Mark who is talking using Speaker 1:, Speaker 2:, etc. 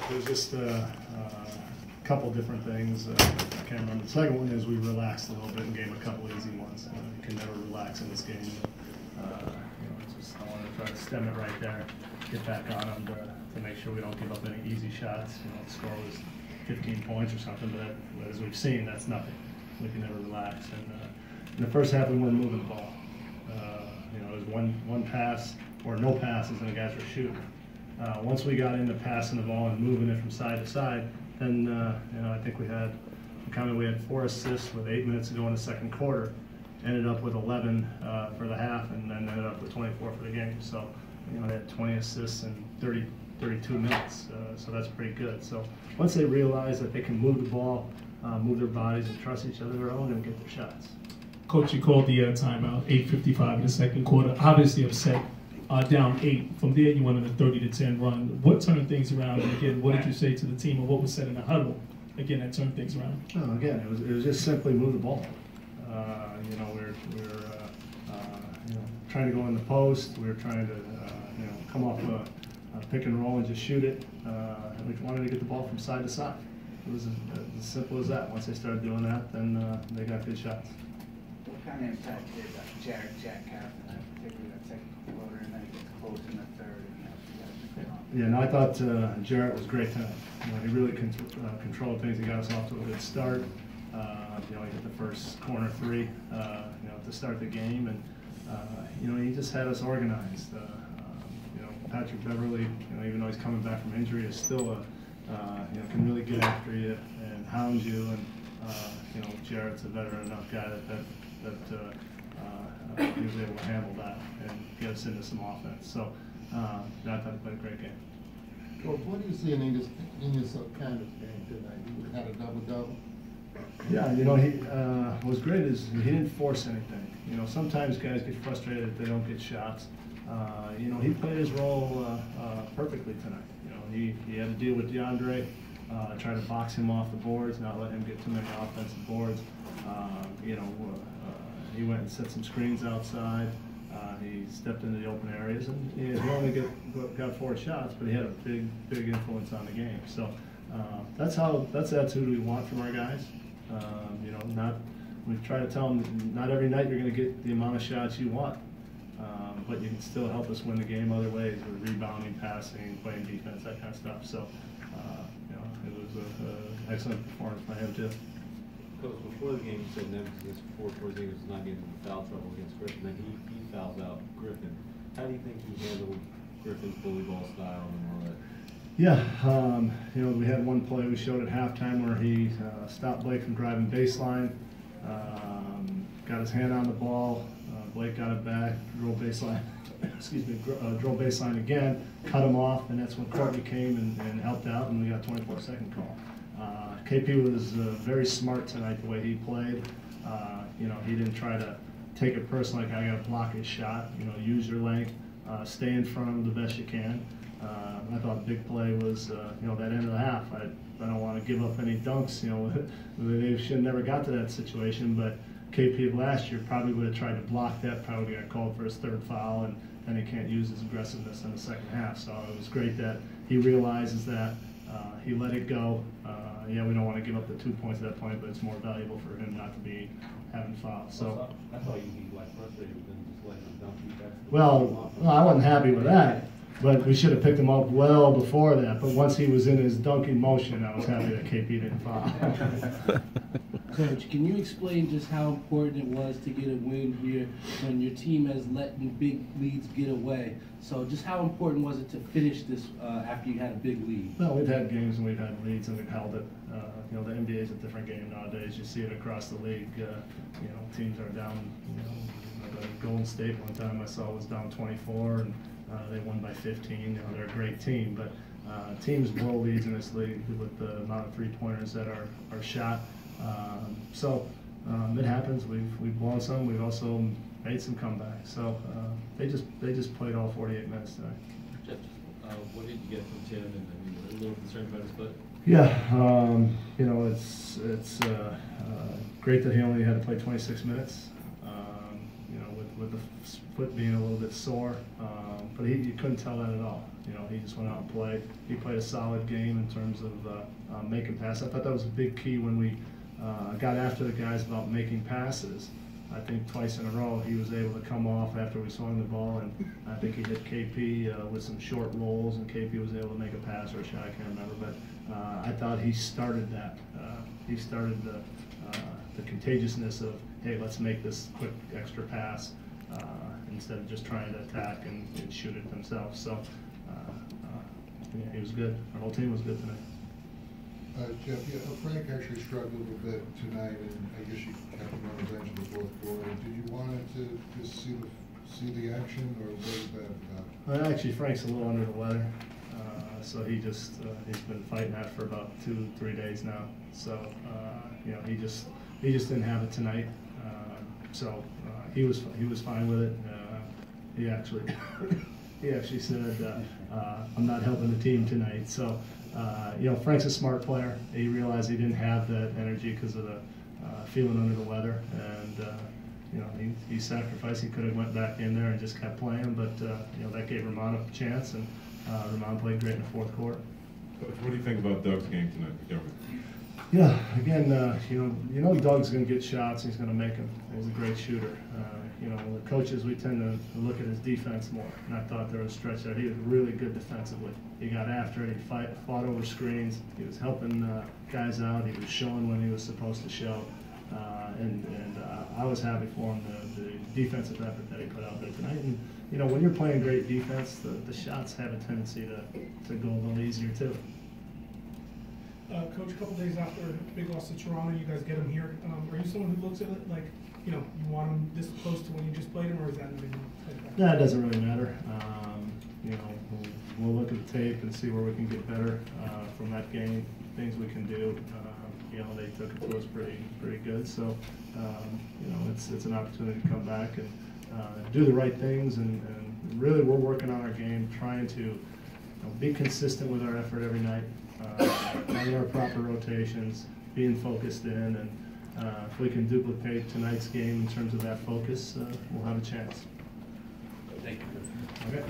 Speaker 1: There's just a couple different things. I can't remember. The second one is we relaxed a little bit and gave a couple easy ones. You can never relax in this game. Just I want to try to stem it right there, get back on them to make sure we don't give up any easy shots. The score was 15 points or something, but as we've seen, that's nothing. We can never relax. And in the first half, we weren't moving the ball. It was one pass or no passes, and the guys were shooting. Once we got into passing the ball and moving it from side to side, then I think we had 4 assists with 8 minutes to go in the second quarter. Ended up with 11 for the half, and then ended up with 24 for the game. So they had 20 assists in 32 minutes. So that's pretty good. So once they realize that they can move the ball, move their bodies, and trust each other, they're all going to get their shots.
Speaker 2: Coach, you called the timeout, 8:55 in the second quarter. Obviously upset, down 8. From there, you went on a 30-10 run. What turned things around? And again, what did you say to the team, or what was said in the huddle? Again, that turned things around.
Speaker 1: No, again, it was just simply move the ball. We're trying to go in the post. We were trying to come off a pick and roll and just shoot it. And we wanted to get the ball from side to side. It was as simple as that. Once they started doing that, then they got good shots.
Speaker 3: What kind of impact did Jarrett Jack have in that, particularly that second quarter, and then it gets close in the third?
Speaker 1: Yeah, no, I thought Jarrett was great tonight. He really controlled things. He got us off to a good start. He hit the first corner 3, to start the game, and he just had us organized. Patrick Beverly, even though he's coming back from injury, is still can really get after you and hound you. And Jarrett's a veteran enough guy that he was able to handle that and get us into some offense. So I thought he played a great game.
Speaker 4: Well, what do you see in Enes Kanter's game tonight? He had a double-double.
Speaker 1: Yeah, he was great is he didn't force anything. Sometimes guys get frustrated if they don't get shots. He played his role perfectly tonight. He had to deal with DeAndre, try to box him off the boards, not let him get too many offensive boards. He went and set some screens outside. He stepped into the open areas, and he only got 4 shots, but he had a big influence on the game. So that's the attitude we want from our guys. We try to tell them not every night you're going to get the amount of shots you want, but you can still help us win the game other ways with rebounding, passing, playing defense, that kind of stuff. So it was an excellent performance by him too.
Speaker 5: Coach, before the game, you said Nemesis before Porzingis was not getting into foul trouble against Griffin, then he fouls out Griffin. How do you think he handled Griffin's bully ball style and all that?
Speaker 1: Yeah, we had one play we showed at halftime where he stopped Blake from driving baseline, got his hand on the ball. Blake got it back, drove baseline. Drove baseline again, cut him off, and that's when Courtney came and helped out, and we got a 24-second call. KP was very smart tonight the way he played. He didn't try to take it personal like I got to block his shot. Use your length, stay in front of him the best you can. I thought the big play was that end of the half. I don't want to give up any dunks. They should have never got to that situation, but KP of last year probably would have tried to block that, probably got called for his 3rd foul, and then he can't use his aggressiveness in the second half. So it was great that he realizes that. He let it go. We don't want to give up the 2 points at that point, but it's more valuable for him not to be having fouls. So
Speaker 5: I thought you'd be frustrated with him just letting him dunk.
Speaker 1: Well, I wasn't happy with that, but we should have picked him up well before that. But once he was in his dunking motion, I was happy that KP didn't foul.
Speaker 6: Coach, can you explain just how important it was to get a win here when your team has let big leads get away? So just how important was it to finish this after you had a big lead?
Speaker 1: Well, we've had games and we've had leads and we've held it. The NBA is a different game nowadays. You see it across the league. Teams are down. Golden State one time I saw was down 24 and they won by 15. They're a great team, but teams blow leads in this league with the amount of 3-pointers that are shot. It happens. We've blown some. We've also made some comebacks. So they just played all 48 minutes tonight.
Speaker 5: Jeff, what did you get from Tim? And a little concerned about his foot.
Speaker 1: Yeah, it's great that he only had to play 26 minutes. With the foot being a little bit sore, but you couldn't tell that at all. You know, he just went out and played. He played a solid game in terms of making passes. I thought that was a big key when we got after the guys about making passes. I think twice in a row he was able to come off after we swung the ball, and I think he hit KP with some short rolls, and KP was able to make a pass or a shot, I can't remember, but I thought he started that. He started the contagiousness of, hey, let's make this quick extra pass instead of just trying to attack and shoot it themselves. So yeah, he was good. Our whole team was good tonight.
Speaker 7: Jeff, Frank actually struggled a bit tonight, and I guess you kept him on the bench in the fourth quarter. Did you want him to just see the action, or what was that about?
Speaker 1: Well, actually, Frank's a little under the weather, so he's been fighting that for about 2-3 days now. So you know, he just didn't have it tonight. So he was fine with it. He actually said, "I'm not helping the team tonight." So. You know, Frank's a smart player. He realized he didn't have that energy because of the feeling under the weather, and you know, he sacrificed. He could have went back in there and just kept playing, but you know, that gave Ramon a chance, and Ramon played great in the fourth quarter.
Speaker 8: What do you think about Doug's game tonight?
Speaker 1: Yeah, again, you know, Doug's going to get shots. He's going to make them. He's a great shooter. You know, the coaches, we tend to look at his defense more, and I thought there was a stretch there. He was really good defensively. He got after it. He fought over screens. He was helping guys out. He was showing when he was supposed to show, and I was happy for him, the defensive effort that he put out there tonight. And you know, when you're playing great defense, the shots have a tendency to go a little easier too.
Speaker 9: Coach, a couple days after a big loss to Toronto, you guys get him here. Are you someone who looks at it like, you know, you want him this close to when you just played him, or is that maybe like that?
Speaker 1: No, it doesn't really matter. You know, we'll look at the tape and see where we can get better from that game, things we can do. You know, they took it to us pretty good. So, you know, it's an opportunity to come back and do the right things. And really, we're working on our game, trying to be consistent with our effort every night. Having our proper rotations, being focused in, and if we can duplicate tonight's game in terms of that focus, we'll have a chance.
Speaker 6: Thank you.
Speaker 1: Okay.